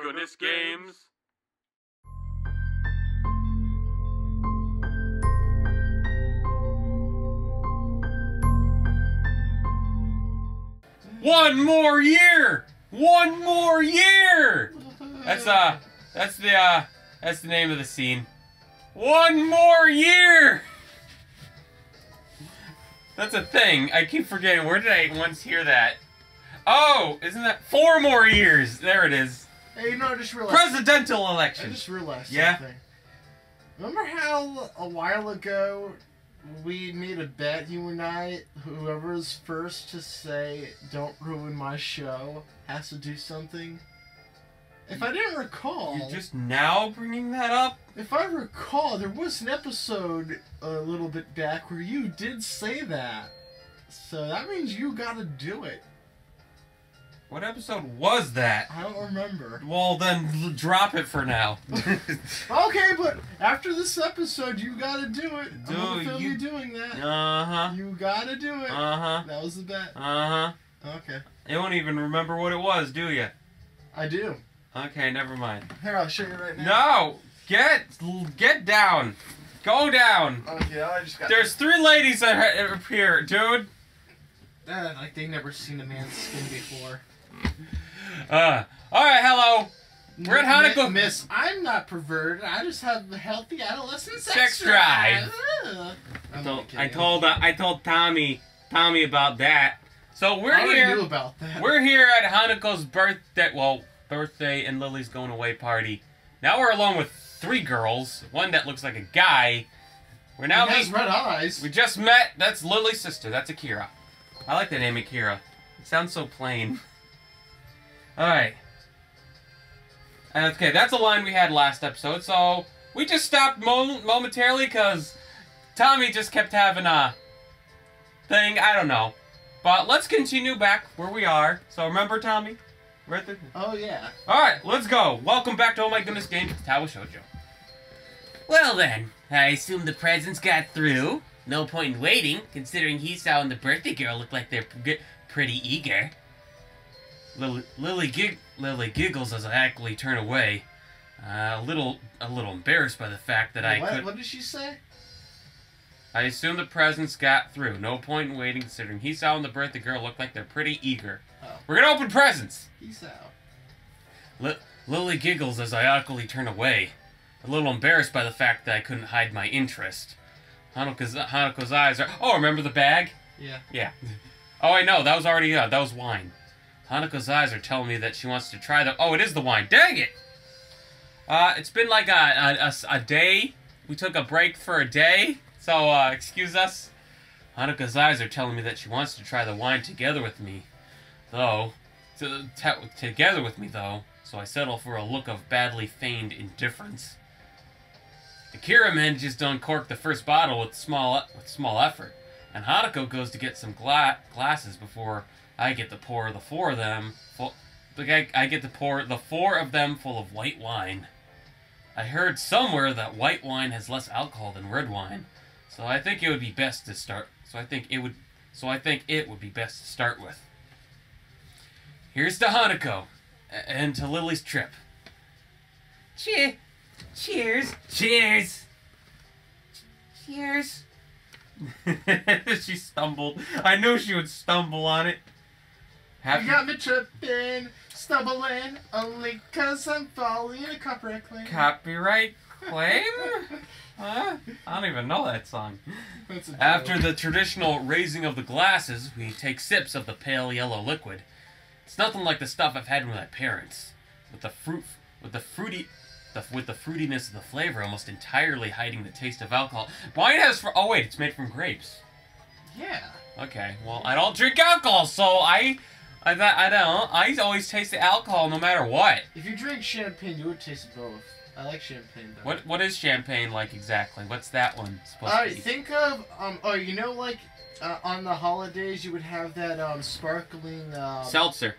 Goodness Games. One more year! One more year! That's the name of the scene. One more year! That's a thing. I keep forgetting. Where did I once hear that? Oh, isn't that 4 more years? There it is. Hey, you know, I just realized. Presidential election. I just realized yeah? something. Remember how a while ago we made a bet, you and I, whoever's first to say, "Don't ruin my show," has to do something? If I didn't recall... You're just now bringing that up? If I recall, there was an episode a little bit back where you did say that. So that means you gotta do it. What episode was that? I don't remember. Well, then drop it for now. Okay, but after this episode, you gotta do it. I'm gonna film you doing that. Uh-huh. You gotta do it. Uh-huh. That was the bet. Uh-huh. Okay. You won't even remember what it was, do you? I do. Okay, never mind. Here, I'll show you right now. No! Get down! Go down! Okay, I just got... There's 3 ladies that are here, dude! like they never seen a man's skin before. Alright, hello! We're at Hanukkah. Miss, I'm not perverted. I just have a healthy adolescent sex drive. I told Tommy about that. So we're here. Knew about that. We're here at Hanukkah's birthday and Lily's going away party. Now we're alone with 3 girls. One that looks like a guy. We're now. He has red eyes. We just met. That's Lily's sister. That's Akira. I like the name Akira. It sounds so plain. Alright. Okay, that's a line we had last episode, so we just stopped momentarily because Tommy just kept having a thing, I don't know. But let's continue back where we are. So remember, Tommy? Right there? Oh, yeah. Alright, let's go. Welcome back to Oh My Goodness Games, Katawa Shoujo. Well then, I assume the presents got through. No point in waiting, considering Hisao and the birthday girl look like they're pretty eager. Lily giggles as I actively turn away, a little embarrassed by the fact that What did she say? I assume the presents got through. No point in waiting, considering Hisao and the birthday girl look like they're pretty eager. Oh. We're gonna open presents! Hisao. Lily giggles as I awkwardly turn away, a little embarrassed by the fact that I couldn't hide my interest. Hanukkah's eyes are... Oh, remember the bag? Yeah. Yeah. Oh, I know. That was already... that was wine. Hanukkah's eyes are telling me that she wants to try the... Oh, it is the wine. Dang it! It's been like a day. We took a break for a day. So, excuse us. Hanukkah's eyes are telling me that she wants to try the wine together with me. So I settle for a look of badly feigned indifference. Akira manages to uncork the first bottle with small effort, and Hanako goes to get some glasses before I get to pour the 4 of them. I get to pour the 4 of them full of white wine. I heard somewhere that white wine has less alcohol than red wine, so I think it would be best to start. So I think it would be best to start with. Here's to Hanako, and to Lily's trip. Cheers! Cheers! Cheers! She stumbled. I knew she would stumble on it. You got me tripping, stumbling, only 'cause I'm following a copyright claim. Copyright claim? Huh? I don't even know that song. After the traditional raising of the glasses, we take sips of the pale yellow liquid. It's nothing like the stuff I've had with my parents. With the fruitiness of the flavor almost entirely hiding the taste of alcohol. Wine has oh wait, it's made from grapes. Yeah. Okay, well I don't drink alcohol, so I always taste the alcohol no matter what. If you drink champagne, you would taste both. I like champagne though. What is champagne like exactly? What's that one supposed to be? Think of you know, like on the holidays you would have that sparkling seltzer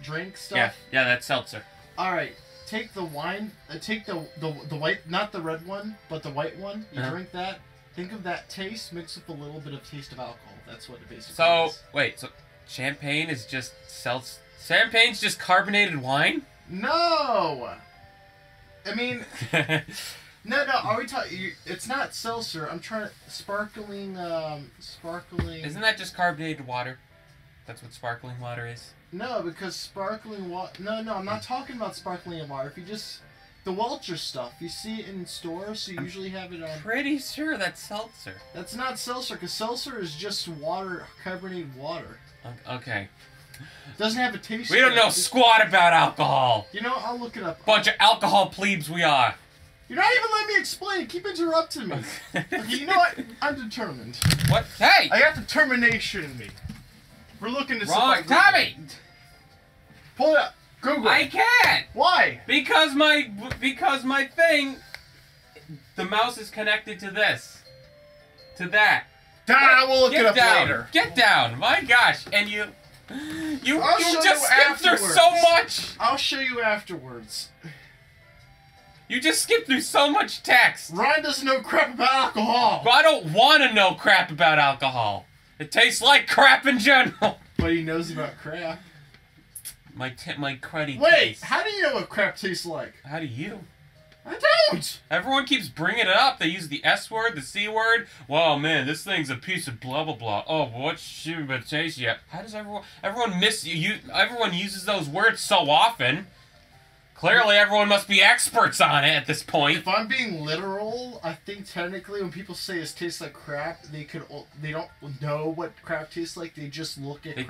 drink stuff. Yeah, that's seltzer. All right, take the wine. Take the white, not the red one, but the white one. You drink that. Think of that taste mixed with a little bit of taste of alcohol. That's what it basically is. So wait, so champagne is just Champagne's just carbonated wine? No! I mean, no, are we talking... It's not seltzer. I'm trying to... Sparkling... Isn't that just carbonated water? That's what sparkling water is? No, because sparkling water... No, I'm not talking about sparkling water. If you just... The Welcher stuff, you see it in stores, so you usually have it on... Pretty sure that's seltzer. That's not seltzer, because seltzer is just water, carbonated water. Okay. Doesn't have a taste. We don't know squat about alcohol. You know, I'll look it up. Bunch of alcohol plebes we are. You're not even letting me explain. Keep interrupting me. Okay, you know what? I'm determined. What? Hey! I got determination in me. We're looking to... Wrong. Tommy! Pull it up. Google. I can't! Why? Because my thing, the mouse is connected to this. To that. We'll look it up down. later. Get down. My gosh. And you I'll show just you skipped through afterwards. so much. I'll show you afterwards. You just skipped through so much text. Ryan doesn't know crap about alcohol. But I don't want to know crap about alcohol. It tastes like crap in general. But he knows about crap. My cruddy Wait, taste. how do you know what crap tastes like? How do you? I don't! Everyone keeps bringing it up. They use the S word, the C word. Wow, man, this thing's a piece of blah, blah, blah. Oh, what should it taste yet? How does everyone miss you? Everyone uses those words so often. Clearly, everyone must be experts on it at this point. If I'm being literal, I think technically when people say it tastes like crap, they don't know what crap tastes like. They just look at crap.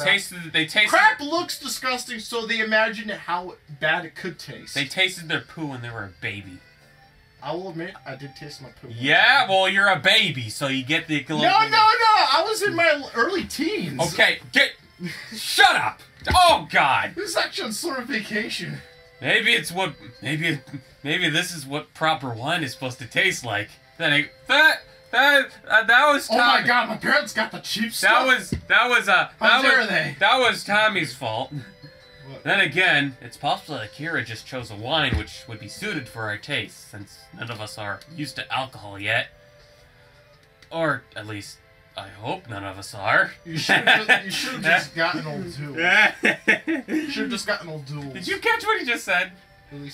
They tasted. Crap looks disgusting, so they imagine how bad it could taste. They tasted their poo when they were a baby. I will admit, I did taste my poo. Yeah, well, you're a baby, so you get the... No! I was in my early teens. Okay, shut up! Oh, God! This is actually on summer vacation. Maybe this is what proper wine is supposed to taste like. That was Tommy. Oh my God, my parents got the cheap How stuff. dare they? That was Tommy's fault. What? Then again, it's possible that Akira just chose a wine which would be suited for our taste, since none of us are used to alcohol yet. Or, at least, I hope none of us are. You should have just gotten old duel. You should have just gotten old duel. Did you catch what he just said?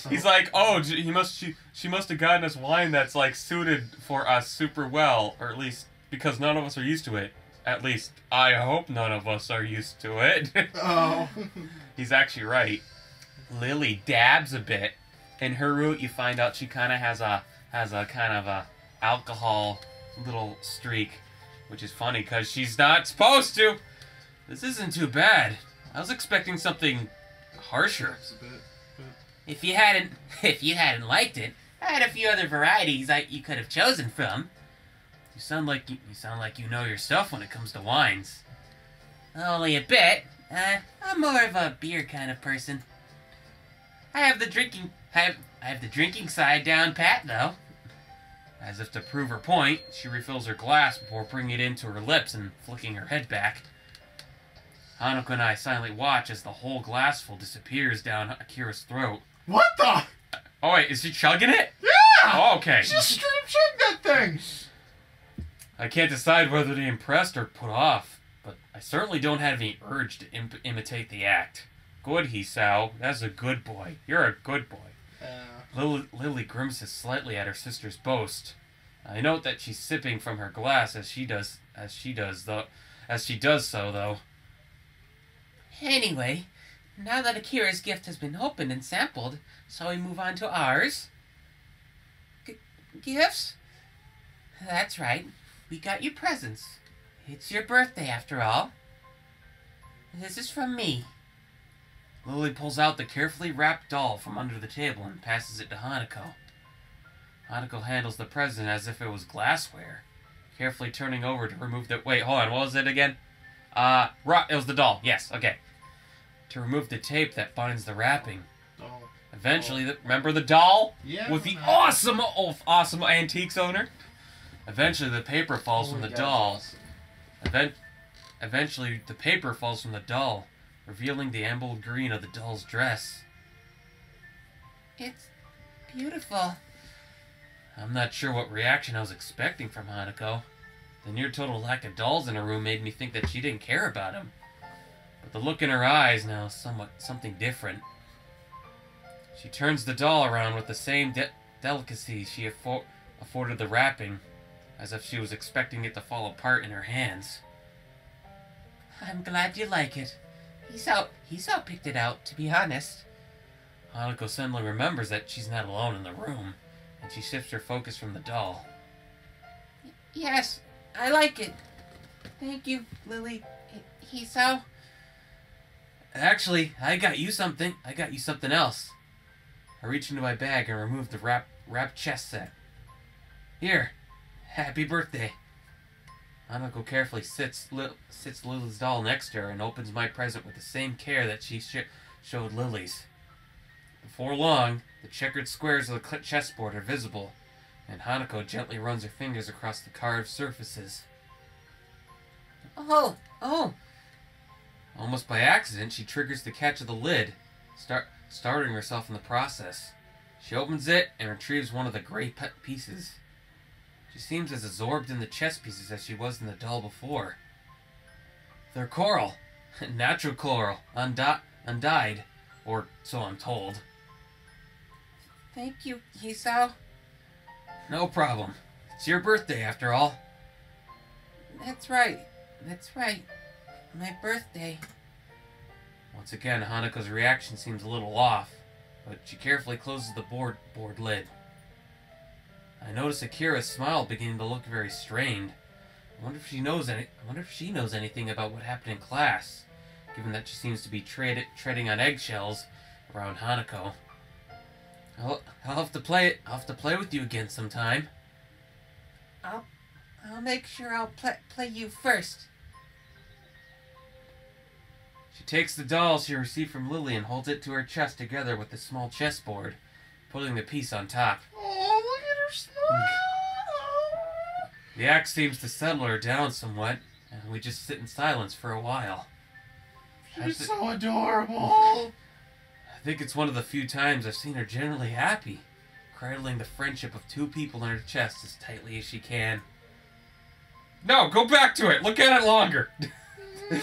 He's like, oh, she must have gotten us wine that's like suited for us super well, or at least because none of us are used to it. At least I hope none of us are used to it. Oh. He's actually right. Lily dabs a bit. In her route, you find out she kind of has a kind of a alcohol little streak, which is funny because she's not supposed to. This isn't too bad. I was expecting something harsher. If you hadn't liked it, I had a few other varieties you could have chosen from. You sound like you know your stuff when it comes to wines. Only a bit. I'm more of a beer kind of person. I have the drinking side down pat though. As if to prove her point, she refills her glass before bringing it into her lips and flicking her head back. Hanako and I silently watch as the whole glassful disappears down Akira's throat. What the? Oh wait, is she chugging it? Yeah! Oh, okay. She just straight up chugged that thing! I can't decide whether to be impressed or put off, but I certainly don't have any urge to imitate the act. Good, Hisao. That's a good boy. You're a good boy. Lily grimaces slightly at her sister's boast. I note that she's sipping from her glass as she does so, though. Anyway, now that Akira's gift has been opened and sampled, shall we move on to ours? Gifts? That's right. We got you presents. It's your birthday, after all. This is from me. Lily pulls out the carefully wrapped doll from under the table and passes it to Hanako. Hanako handles the present as if it was glassware, carefully turning over to remove the... Wait, hold on, what was it again? It was the doll, yes, okay. To remove the tape that binds the wrapping. Doll. Eventually, remember the doll? Yeah. With the awesome antiques owner? Eventually, the paper falls from the doll. Eventually, the paper falls from the doll, revealing the emerald green of the doll's dress. It's beautiful. I'm not sure what reaction I was expecting from Hanako. The near total lack of dolls in her room made me think that she didn't care about him. But the look in her eyes now is something different. She turns the doll around with the same delicacy she afforded the wrapping, as if she was expecting it to fall apart in her hands. I'm glad you like it. Hisao picked it out, to be honest. Hanako suddenly remembers that she's not alone in the room, and she shifts her focus from the doll. Yes, I like it. Thank you, Lily. Hisao. Actually, I got you something else. I reach into my bag and remove the wrapped chess set. Here, happy birthday. Hanako carefully sits Lily's doll next to her and opens my present with the same care that she showed Lily's. Before long, the checkered squares of the chessboard are visible, and Hanako gently runs her fingers across the carved surfaces. Oh. Almost by accident, she triggers the catch of the lid, starting herself in the process. She opens it and retrieves one of the gray pieces. She seems as absorbed in the chess pieces as she was in the doll before. They're coral. Natural coral. Undyed. Or so I'm told. Thank you, Hisao. No problem. It's your birthday after all. That's right. My birthday. Once again, Hanako's reaction seems a little off, but she carefully closes the board lid. I notice Akira's smile beginning to look very strained. I wonder if she knows anything about what happened in class, given that she seems to be treading on eggshells around Hanako. I'll have to play with you again sometime. I'll make sure I'll play you first. She takes the doll she received from Lily and holds it to her chest together with the small chessboard, putting the piece on top. Oh, look at her smile! The act seems to settle her down somewhat, and we just sit in silence for a while. She's so adorable! I think it's one of the few times I've seen her genuinely happy, cradling the friendship of two people in her chest as tightly as she can. No, go back to it! Look at it longer! I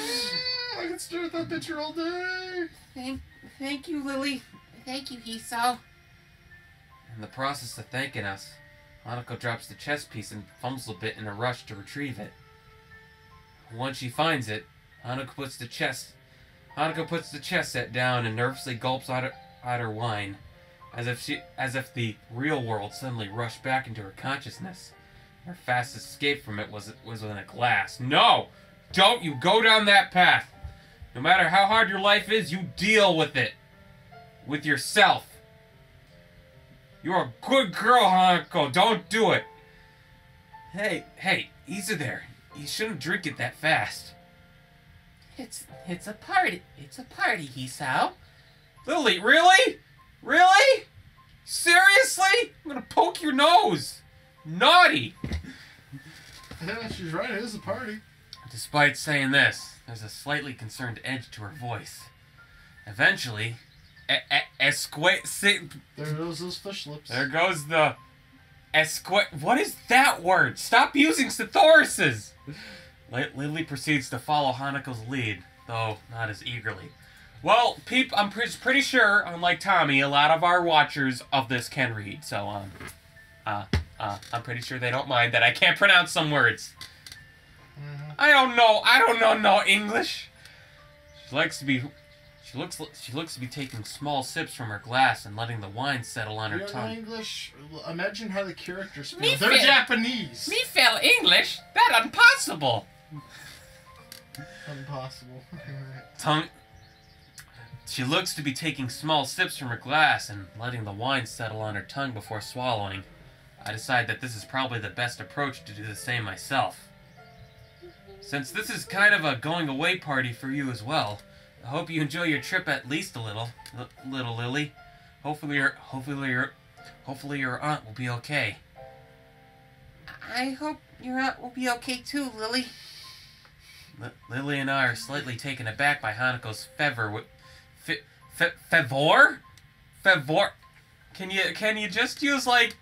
can stare at that picture all day! Thank you, Lily. Thank you, Hisao. In the process of thanking us, Hanako drops the chess piece and fumbles a bit in a rush to retrieve it. Once she finds it, Hanako puts the chess set down and nervously gulps out her wine, as if the real world suddenly rushed back into her consciousness. Her fastest escape from it was in a glass. No! Don't you go down that path! No matter how hard your life is, you deal with it. With yourself. You're a good girl, Hanako. Don't do it. Hey, easy there. You shouldn't drink it that fast. It's a party. It's a party, Hisao. Lily, really? Really? Seriously? I'm gonna poke your nose. Naughty. Yeah, she's right. It is a party. Despite saying this, there's a slightly concerned edge to her voice. Eventually, there goes those fish lips. There goes the what is that word? Stop using thesauruses! Lily proceeds to follow Hanako's lead, though not as eagerly. Well, I'm pretty sure, unlike Tommy, a lot of our watchers of this can read, so I'm pretty sure they don't mind that I can't pronounce some words. Mm-hmm. I don't know no English. She looks to be taking small sips from her glass and letting the wine settle on her tongue. English. Imagine how the characters feel. Me They're feel- Japanese. Me fell English? That impossible. Impossible. She looks to be taking small sips from her glass and letting the wine settle on her tongue before swallowing. I decide that this is probably the best approach to do the same myself. Since this is kind of a going away party for you as well, I hope you enjoy your trip at least a little, little Lily. Hopefully your aunt will be okay. I hope your aunt will be okay too, Lily. Lily and I are slightly taken aback by Hanako's favor. Favor? Can you just use like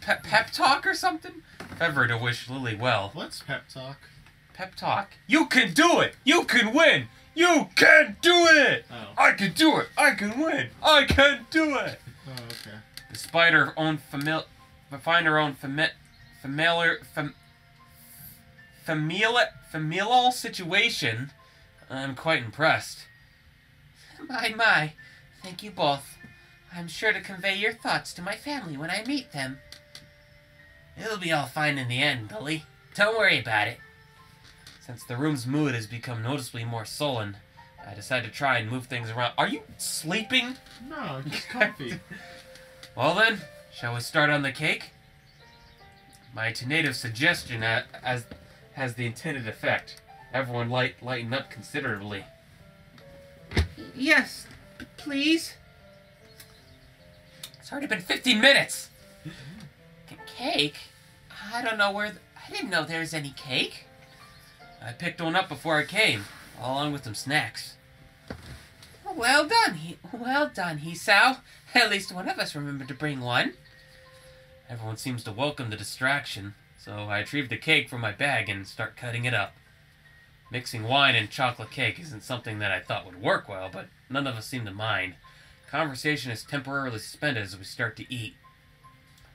pep talk or something? Favor to wish Lily well. What's pep talk? Pep talk. You can do it! You can win! You can't do it! Oh. I can do it! I can win! I can do it! Oh, okay. Despite her own familial situation, I'm quite impressed. My. Thank you both. I'm sure to convey your thoughts to my family when I meet them. It'll be all fine in the end, Lily. Don't worry about it. Since the room's mood has become noticeably more sullen, I decided to try and move things around. Are you sleeping? No, just comfy. Well then, shall we start on the cake? My tentative suggestion has the intended effect. Everyone lightened up considerably. Yes, please. It's already been 15 minutes! Cake? I don't know where... I didn't know there was any cake. I picked one up before I came, along with some snacks. Well done, Hisao. At least one of us remembered to bring one. Everyone seems to welcome the distraction, so I retrieve the cake from my bag and start cutting it up. Mixing wine and chocolate cake isn't something that I thought would work well, but none of us seem to mind. Conversation is temporarily suspended as we start to eat.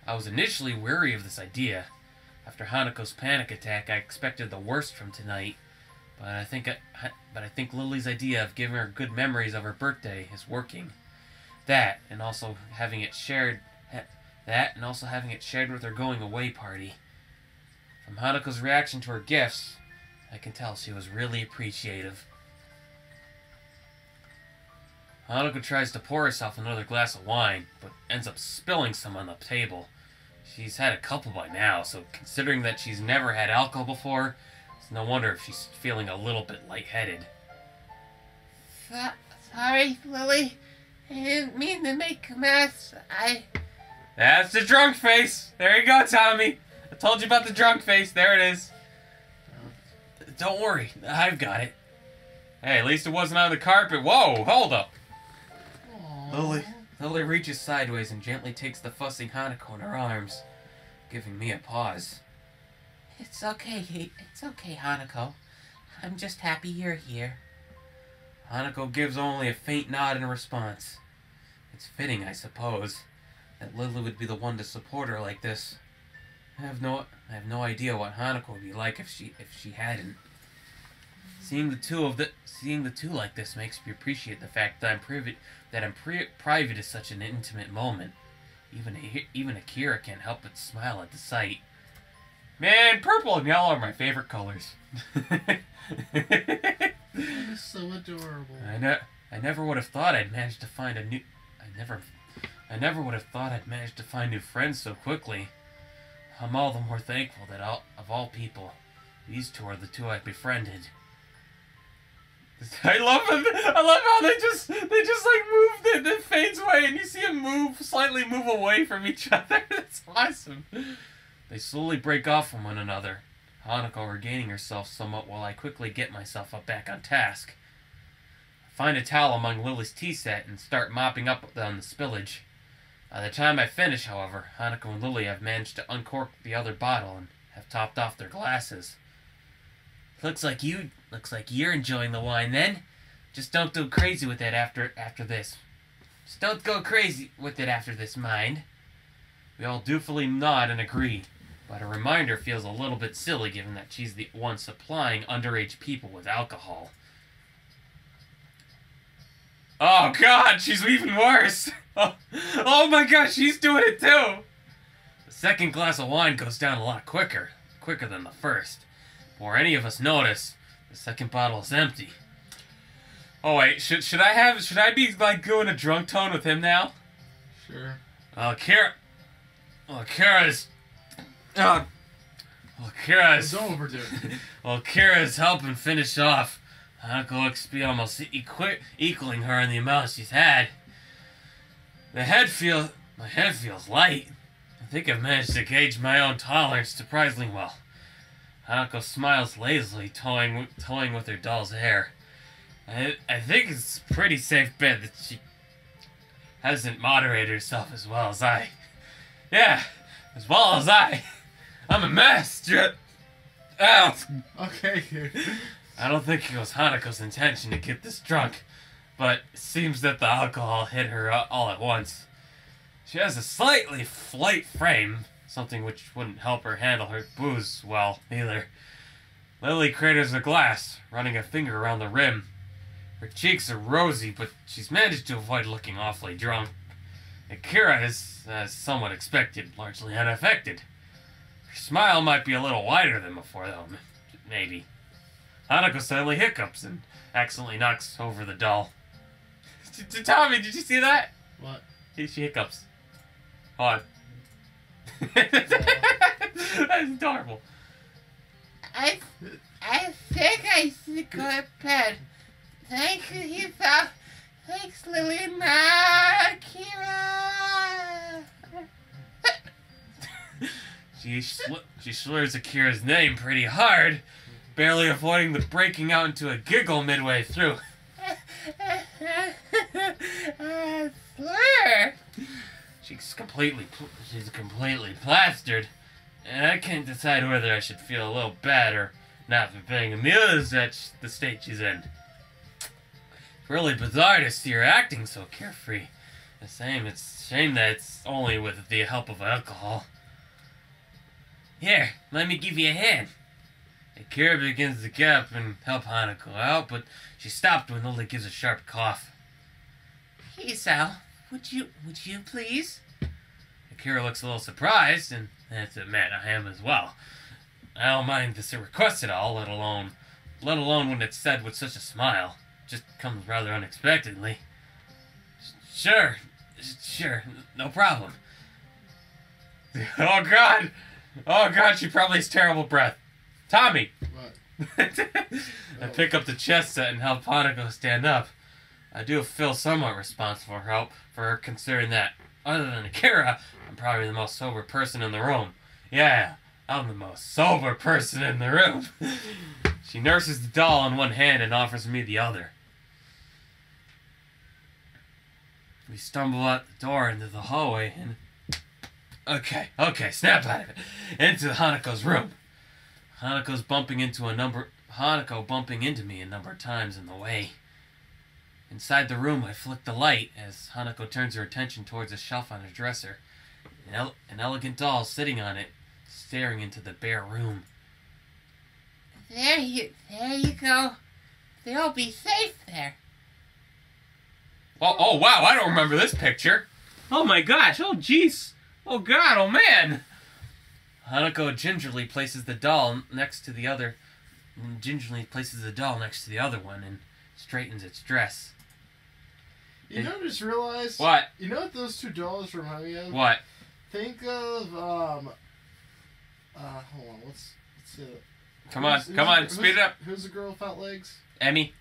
I was initially wary of this idea. After Hanako's panic attack, I expected the worst from tonight, but I think Lily's idea of giving her good memories of her birthday is working. That and also having it shared with her going away party. From Hanako's reaction to her gifts, I can tell she was really appreciative. Hanako tries to pour herself another glass of wine, but ends up spilling some on the table. She's had a couple by now, so considering that she's never had alcohol before, it's no wonder if she's feeling a little bit lightheaded. Sorry, Lily. I didn't mean to make a mess. That's the drunk face! There you go, Tommy! I told you about the drunk face. There it is. Don't worry, I've got it. Hey, at least it wasn't on the carpet. Whoa, hold up. Lily reaches sideways and gently takes the fussing Hanako in her arms, giving me a pause. It's okay, Hanako. I'm just happy you're here. Hanako gives only a faint nod in response. It's fitting, I suppose, that Lily would be the one to support her like this. I have no idea what Hanako would be like if she hadn't. Seeing the two like this makes me appreciate the fact that private is such an intimate moment. Even Akira can't help but smile at the sight. Man, purple and yellow are my favorite colors. That is so adorable. I never would have thought I'd managed to find I never would have thought I'd managed to find new friends so quickly. I'm all the more thankful that of all people, these two are the two I've befriended. I love how they just like move the fades away and you see them slightly move away from each other. That's awesome. They slowly break off from one another, Hanako regaining herself somewhat while I quickly get myself back on task. I find a towel among Lily's tea set and start mopping up on the spillage. By the time I finish, however, Hanako and Lily have managed to uncork the other bottle and have topped off their glasses. Looks like you're enjoying the wine then. Just don't go crazy with it after this. Just don't go crazy with it after this, mind. We all dutifully nod and agree, but a reminder feels a little bit silly given that she's the one supplying underage people with alcohol. Oh god, she's even worse! Oh my gosh, she's doing it too! The second glass of wine goes down a lot quicker than the first. Before any of us notice, the second bottle is empty. Oh wait, should I be like doing a drunk tone with him now? Sure. Kira's Don't overdo it. Well, Kira's helping finish off. Hanako looks to be almost equaling her in the amount she's had. My head feels light. I think I've managed to gauge my own tolerance surprisingly well. Hanako smiles lazily, toying with her doll's hair. I think it's a pretty safe bet that she hasn't moderated herself as well as I. Yeah, as well as I. I'm a mess. Ow. Okay, dude. I don't think it was Hanako's intention to get this drunk, but it seems that the alcohol hit her all at once. She has a slightly slight frame, something which wouldn't help her handle her booze well, either. Lily craters a glass, running a finger around the rim. Her cheeks are rosy, but she's managed to avoid looking awfully drunk. Akira is, as somewhat expected, largely unaffected. Her smile might be a little wider than before, though. Maybe. Hanako suddenly hiccups and accidentally knocks over the doll. Tommy, did you see that? What? She hiccups. Hold on. That's adorable. I think I should go to bed. Thanks, thanks, Lily and Akira. She slurs Akira's name pretty hard, barely avoiding the breaking out into a giggle midway through. Slur. She's completely plastered, and I can't decide whether I should feel a little bad or not for being amused at the state she's in. It's really bizarre to see her acting so carefree. It's a shame that it's only with the help of alcohol. Here, let me give you a hand. Akira begins to get up and help Hanako out, but she stopped when Lily gives a sharp cough. Hey, Sal, would you please? Akira looks a little surprised, and that's a admit, I am as well. I don't mind this request at all, let alone when it's said with such a smile. It just comes rather unexpectedly. Sure, no problem. Oh God, she probably has terrible breath. Tommy! What? I pick up the chess set and help Hanako stand up. I do feel somewhat responsible for her considering that, other than Akira, I'm probably the most sober person in the room. Yeah, I'm the most sober person in the room. She nurses the doll in one hand and offers me the other. We stumble out the door into the hallway and... Okay, snap out of it. Into Hanako's room. Hanako bumping into me a number of times in the way. Inside the room, I flick the light as Hanako turns her attention towards a shelf on her dresser. An elegant doll sitting on it, staring into the bare room. There you go. They'll be safe there. Oh wow, I don't remember this picture. Oh my gosh, oh jeez. Oh God, oh man. Hanako gingerly places the doll next to the other one and straightens its dress. You know, I just realized. What? You know what those two dolls remind me of? What? Think of hold on, let's see it. Come on, speed it up. Who's the girl without legs? Emmy.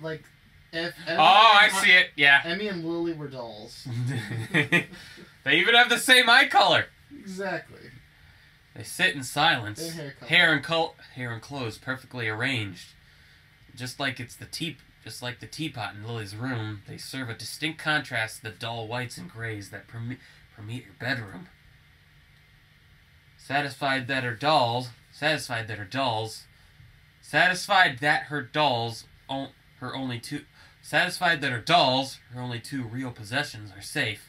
Like, if Emmy I see it. Yeah. Emmy and Lily were dolls. They even have the same eye color. Exactly. They sit in silence, hair and clothes perfectly arranged, just like the teapot in Lily's room. They serve a distinct contrast to the dull whites and grays that permeate her bedroom. Satisfied that her dolls, her only two real possessions, are safe,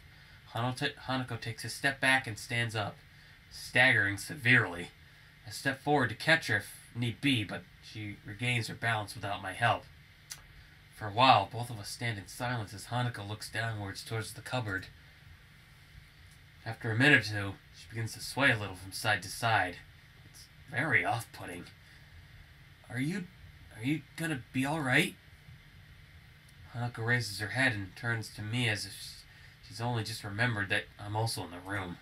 Hanako takes a step back and stands up, staggering severely. I step forward to catch her if need be, but she regains her balance without my help. For a while, both of us stand in silence as Hanako looks downwards towards the cupboard. After a minute or two, she begins to sway a little from side to side. It's very off-putting. Are you gonna be alright? Hanako raises her head and turns to me as if she's only just remembered that I'm also in the room.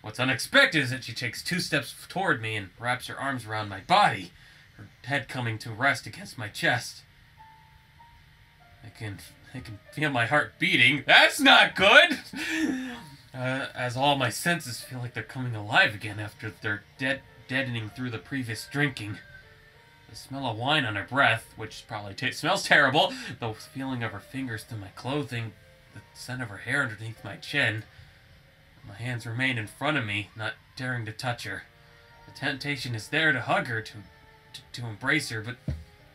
What's unexpected is that she takes 2 steps toward me and wraps her arms around my body, her head coming to rest against my chest. I can feel my heart beating. That's not good! As all my senses feel like they're coming alive again after they're deadening through the previous drinking. The smell of wine on her breath, which probably smells terrible, the feeling of her fingers through my clothing, the scent of her hair underneath my chin. My hands remain in front of me, not daring to touch her. The temptation is there to hug her, to embrace her, but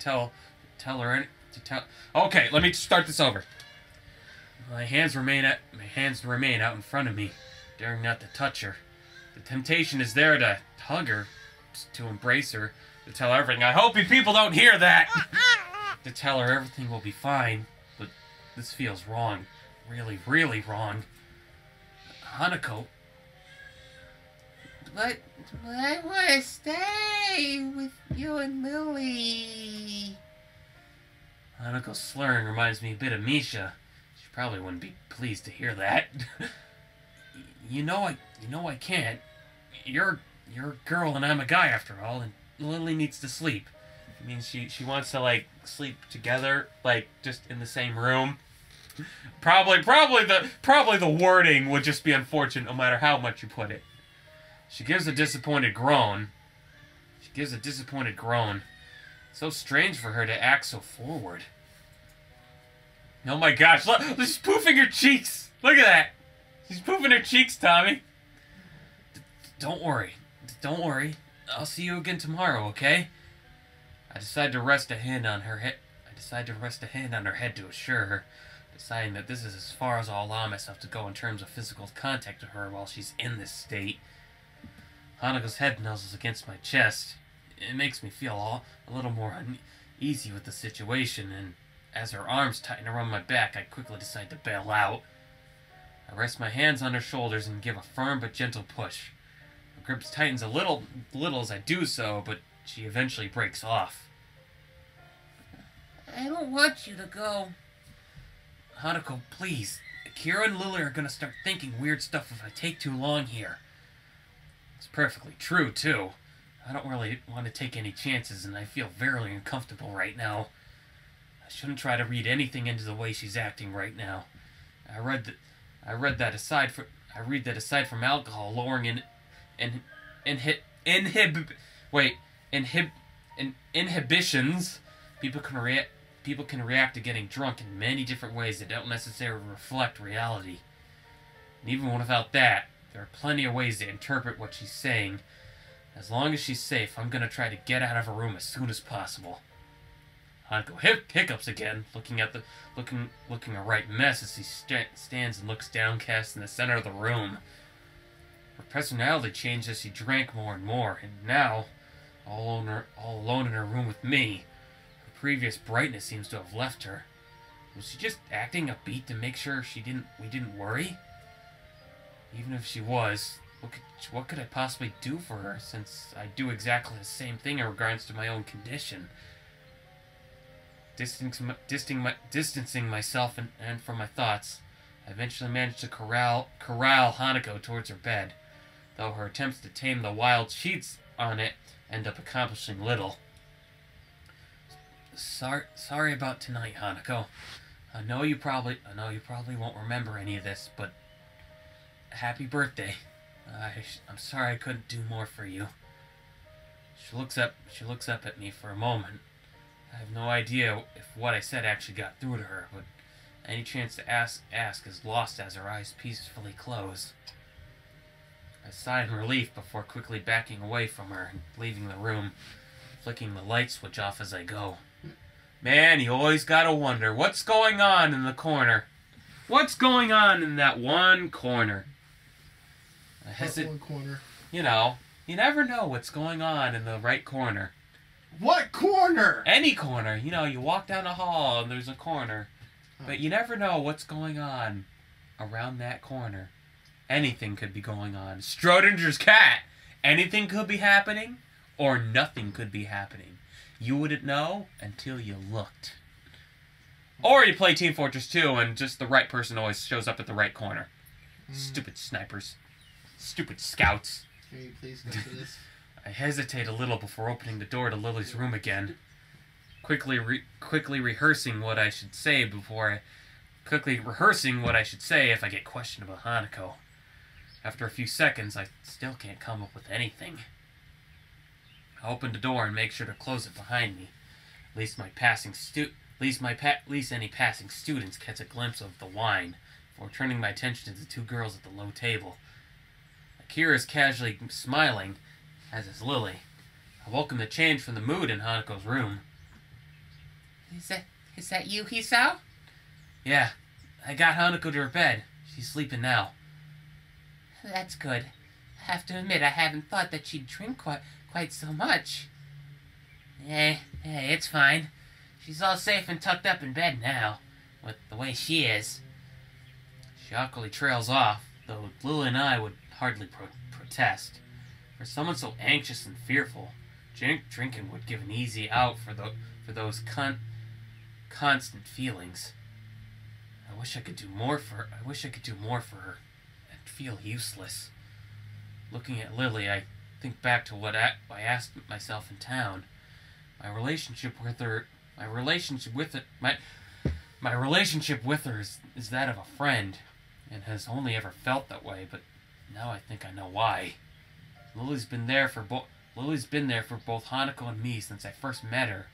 tell. Okay, let me start this over. My hands remain out in front of me, daring not to touch her. The temptation is there to hug her, to embrace her, to tell her everything. I hope you people don't hear that. To tell her everything will be fine, but this feels wrong, really, really wrong. Hanako. But I want to stay with you and Lily. Hanako's slurring reminds me a bit of Misha. She probably wouldn't be pleased to hear that. You know I can't. You're a girl and I'm a guy after all, and Lily needs to sleep. I mean, she wants to like sleep together, like just in the same room. Probably the wording would just be unfortunate no matter how much you put it. She gives a disappointed groan. So strange for her to act so forward. Oh my gosh, look, she's poofing her cheeks. Look at that. She's poofing her cheeks, Tommy. Don't worry. I'll see you again tomorrow, okay? I decide to rest a hand on her head to assure her, deciding that this is as far as I'll allow myself to go in terms of physical contact with her while she's in this state. Hanako's head nuzzles against my chest. It makes me feel a little more uneasy with the situation, and as her arms tighten around my back, I quickly decide to bail out. I rest my hands on her shoulders and give a firm but gentle push. Her grip tightens a little as I do so, but she eventually breaks off. I don't want you to go. Hanako, please. Kira and Lily are gonna start thinking weird stuff if I take too long here. It's perfectly true, too. I don't really want to take any chances, and I feel very uncomfortable right now. I shouldn't try to read anything into the way she's acting right now. I read that aside from alcohol lowering inhibitions, people can react to getting drunk in many different ways that don't necessarily reflect reality. And even without that, there are plenty of ways to interpret what she's saying. As long as she's safe, I'm gonna try to get out of her room as soon as possible. Hanako hiccups again, looking a right mess as he stands and looks downcast in the center of the room. Her personality changed as she drank more and more, and now, all alone in her room with me, her previous brightness seems to have left her. Was she just acting upbeat to make sure we didn't worry? Even if she was, what could I possibly do for her, since I do exactly the same thing in regards to my own condition? Distancing myself and from my thoughts, I eventually managed to corral Hanako towards her bed, though her attempts to tame the wild sheets on it end up accomplishing little. Sorry about tonight, Hanako. I know you probably won't remember any of this, but happy birthday. I'm sorry I couldn't do more for you. She looks up at me for a moment. I have no idea if what I said actually got through to her, but any chance to ask is lost as her eyes peacefully close. I sigh in relief before quickly backing away from her and leaving the room, flicking the light switch off as I go. Man, you always gotta wonder, what's going on in the corner? What's going on in that one corner? One corner. You know, you never know what's going on in the right corner. What corner? Any corner. You know, you walk down a hall and there's a corner. But you never know what's going on around that corner. Anything could be going on. Schrodinger's cat. Anything could be happening or nothing could be happening. You wouldn't know until you looked. Or you play Team Fortress 2 and just the right person always shows up at the right corner. Stupid snipers. Stupid scouts. Can you please go through this? I hesitate a little before opening the door to Lily's room again, quickly rehearsing what I should say if I get questioned about Hanako. After a few seconds, I still can't come up with anything. I open the door and make sure to close it behind me. At least any passing students catch a glimpse of the wine, before turning my attention to the two girls at the low table. Akira is casually smiling, as is Lily. I welcome the change from the mood in Hanako's room. Is that you, Hisao? Yeah, I got Hanako to her bed. She's sleeping now. That's good. I have to admit, I haven't thought that she'd drink quite so much. It's fine. She's all safe and tucked up in bed now, with the way she is. She awkwardly trails off, though Lily and I would hardly protest. For someone so anxious and fearful, drinking would give an easy out for those constant feelings. I wish I could do more for her. And feel useless. Looking at Lily, I think back to what I asked myself in town. My relationship with her is that of a friend, and has only ever felt that way. But now I think I know why. Lily's been there for both Hanako and me since I first met her.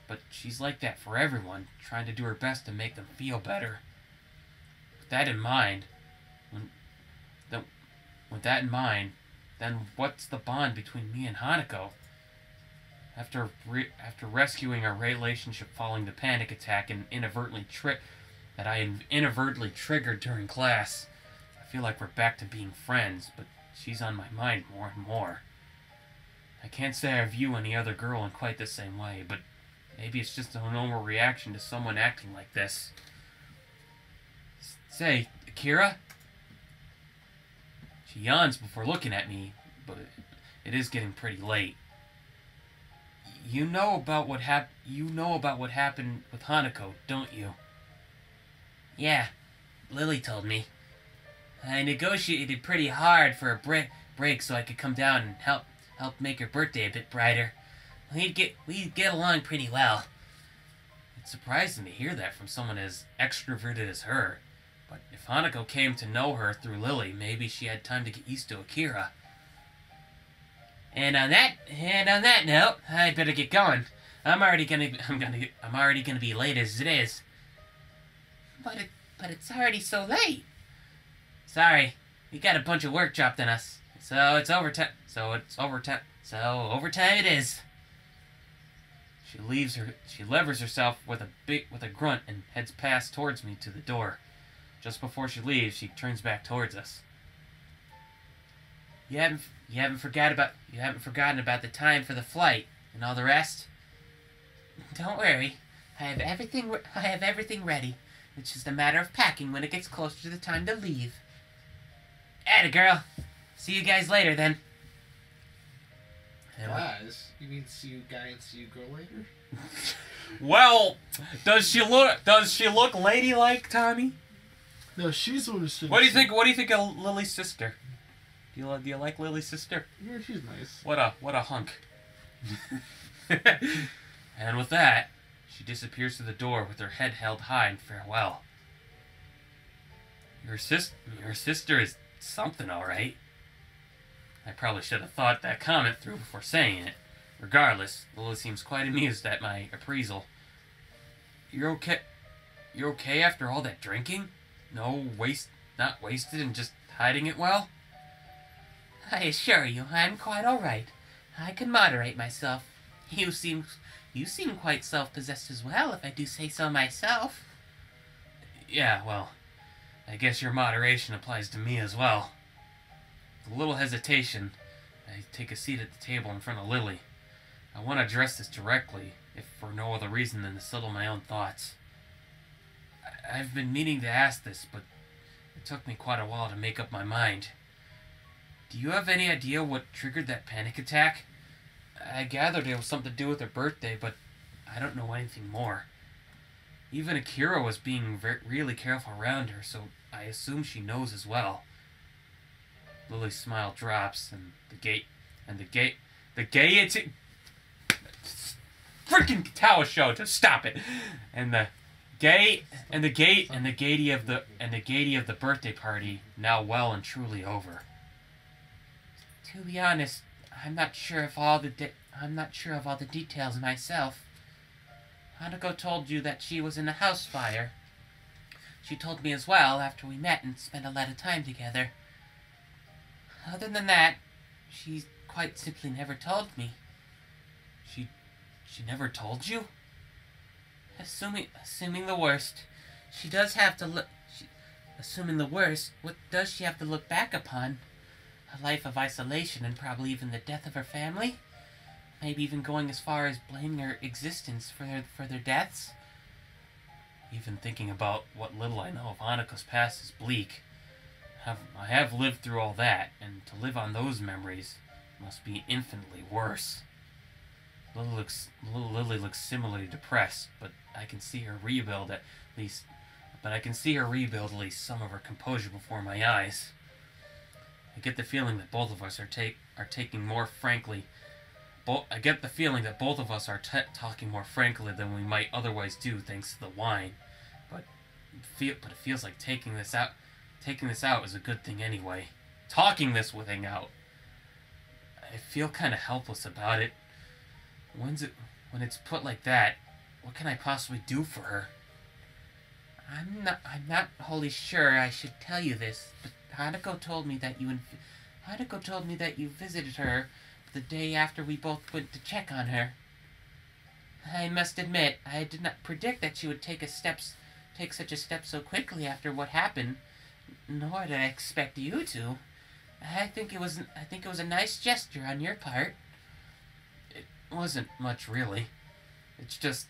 But she's like that for everyone, trying to do her best to make them feel better. With that in mind, then what's the bond between me and Hanako? After rescuing our relationship following the panic attack and that I inadvertently triggered during class, I feel like we're back to being friends, but she's on my mind more and more. I can't say I view any other girl in quite the same way, but maybe it's just a normal reaction to someone acting like this. Say, Akira? She yawns before looking at me, but it is getting pretty late. You know about what happened with Hanako, don't you? Yeah, Lily told me. I negotiated pretty hard for a break so I could come down and help make her birthday a bit brighter. We'd get along pretty well. It's surprising to hear that from someone as extroverted as her. But if Hanako came to know her through Lily, maybe she had time to get used to Akira. And on that note, I'd better get going. I'm already gonna be late as it is. But it's already so late. Sorry, we got a bunch of work dropped on us. So it's overtime. So overtime it is. She levers herself with a grunt and heads past towards me to the door. Just before she leaves, she turns back towards us. You haven't forgotten about the time for the flight and all the rest? Don't worry. I have everything ready. It's just a matter of packing when it gets closer to the time to leave. Atta girl. See you guys later then. Guys? You mean see you guy and see you girl later? Well, does she look ladylike, Tommy? No, she's the one who's sitting. What do you think of Lily's sister? Do you like Lily's sister? Yeah, she's nice. What a hunk. And with that, she disappears through the door with her head held high in farewell. Your sister is something, all right. I probably should have thought that comment through before saying it. Regardless, Lily seems quite amused at my appraisal. You're okay? You're okay after all that drinking? Not wasted and just hiding it well? I assure you, I'm quite all right. I can moderate myself. You seem quite self-possessed as well, if I do say so myself. Yeah, well, I guess your moderation applies to me as well. With a little hesitation, I take a seat at the table in front of Lily. I want to address this directly, if for no other reason than to settle my own thoughts. I've been meaning to ask this, but it took me quite a while to make up my mind. Do you have any idea what triggered that panic attack? I gathered it was something to do with her birthday, but I don't know anything more. Even Akira was being really careful around her, so I assume she knows as well. Lily's smile drops, and the gaiety... Freaking Katawa Shoujo, stop it! And the gaiety of the birthday party now well and truly over. To be honest, I'm not sure of all the details myself. Hanako told you that she was in a house fire. She told me as well after we met and spent a lot of time together. Other than that, she quite simply never told me. She never told you? Assuming the worst, she does have to look... Assuming the worst, what does she have to look back upon? A life of isolation and probably even the death of her family? Maybe even going as far as blaming her existence for their deaths? Even thinking about what little I know of Hanako's past is bleak. I have lived through all that, and to live on those memories must be infinitely worse. Little Lily looks similarly depressed, but I can see her rebuild at least some of her composure before my eyes. I get the feeling that both of us are taking more frankly. I get the feeling that both of us are talking more frankly than we might otherwise do, thanks to the wine. But it feels like taking this out is a good thing anyway. Talking this thing out. I feel kind of helpless about it. When it's put like that, what can I possibly do for her? I'm not wholly sure I should tell you this, but Hanako told me that you visited her the day after we both went to check on her. I must admit, I did not predict that she would take such a step so quickly after what happened, nor did I expect you to. I think it was a nice gesture on your part. It wasn't much, really. It's just,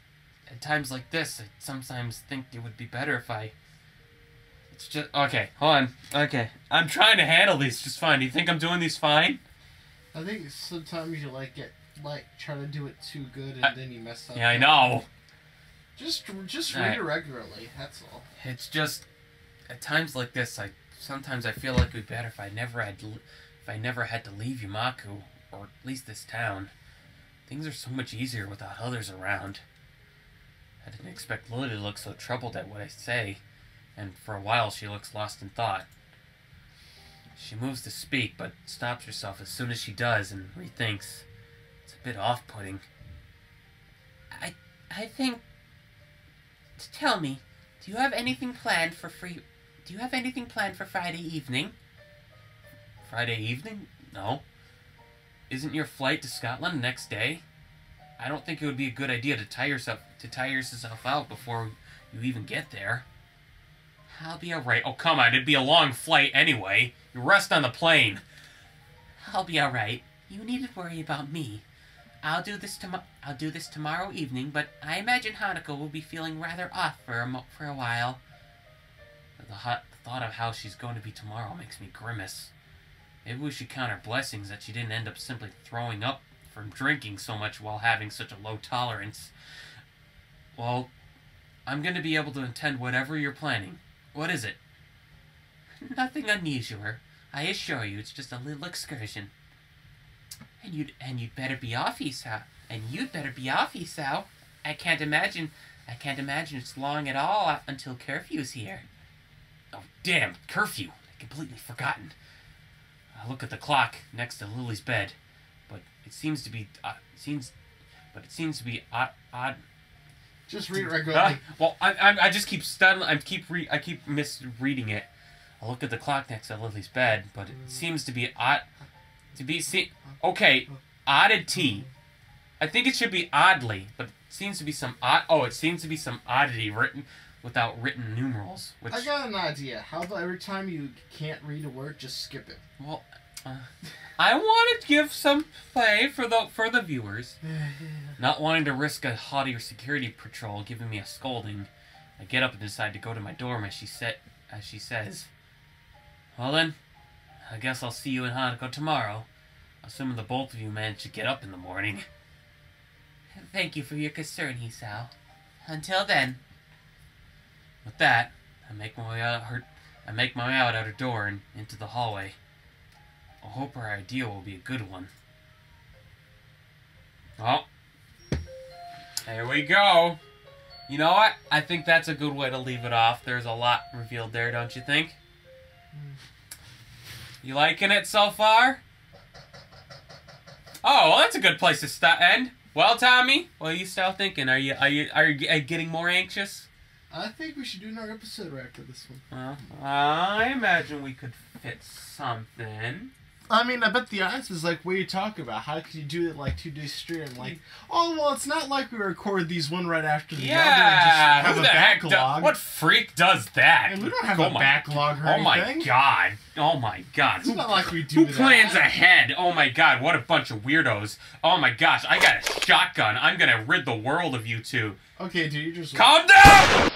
at times like this, I sometimes think it would be better if It's just... Okay, hold on. Okay. I'm trying to handle these just fine. Do you think I'm doing these fine? I think sometimes you try to do it too good and then you mess up. Yeah, I know. Just read it regularly, that's all. It's just... At times like this, sometimes I feel like it would be better if I never had to leave Yumaku, or at least this town. Things are so much easier without others around. I didn't expect Lily to look so troubled at what I say, and for a while she looks lost in thought. She moves to speak, but stops herself as soon as she does and rethinks. It's a bit off-putting. I think... Tell me, do you have anything planned for Friday evening? Friday evening? No. Isn't your flight to Scotland next day? I don't think it would be a good idea to tire yourself out before you even get there. I'll be alright. Oh, come on. It'd be a long flight anyway. You rest on the plane. I'll be alright. You needn't worry about me. I'll do this tomorrow evening, but I imagine Hanako will be feeling rather off for a while. The thought of how she's going to be tomorrow makes me grimace. Maybe we should count our blessings that she didn't end up simply throwing up from drinking so much while having such a low tolerance. Well, I'm going to be able to attend whatever you're planning. What is it? Nothing unusual. I assure you, it's just a little excursion. And you'd better be off, Isao. I can't imagine it's long at all until curfew's here. Oh, damn, curfew. I completely forgotten. I look at the clock next to Lily's bed, but it seems to be odd. Just read it regularly. Well, I just keep studying. I keep misreading it. I look at the clock next to Lily's bed, but it seems to be odd. Okay, oddity. I think it should be oddly, but it seems to be some odd. Oh, it seems to be some oddity written without written numerals. Which... I got an idea. How about every time you can't read a word, just skip it? Well, I want to give some play for the viewers. Not wanting to risk a haughty security patrol giving me a scolding, I get up and decide to go to my dorm as she says. Well then, I guess I'll see you in Hanako tomorrow, assuming the both of you manage to get up in the morning. Thank you for your concern, Isao. Until then. With that, I make my way out her door and into the hallway. I hope her idea will be a good one. Well, there we go. You know what? I think that's a good way to leave it off. There's a lot revealed there, don't you think? You liking it so far? Oh, well, that's a good place to end. Well, Tommy, what are you still thinking? Are you getting more anxious? I think we should do another episode right after this one. Well, I imagine we could fit something. I mean, I bet the audience is like, what are you talking about? How could you do it like 2 days straight? I'm like, oh, well, it's not like we record these one right after the other and just have who a the heck backlog. what freak does that? And we don't have a backlog or anything. Oh my god. It's not like we do Who plans ahead? Oh my god, what a bunch of weirdos. Oh my gosh, I got a shotgun. I'm gonna rid the world of you two. Okay, dude, you just... Calm down!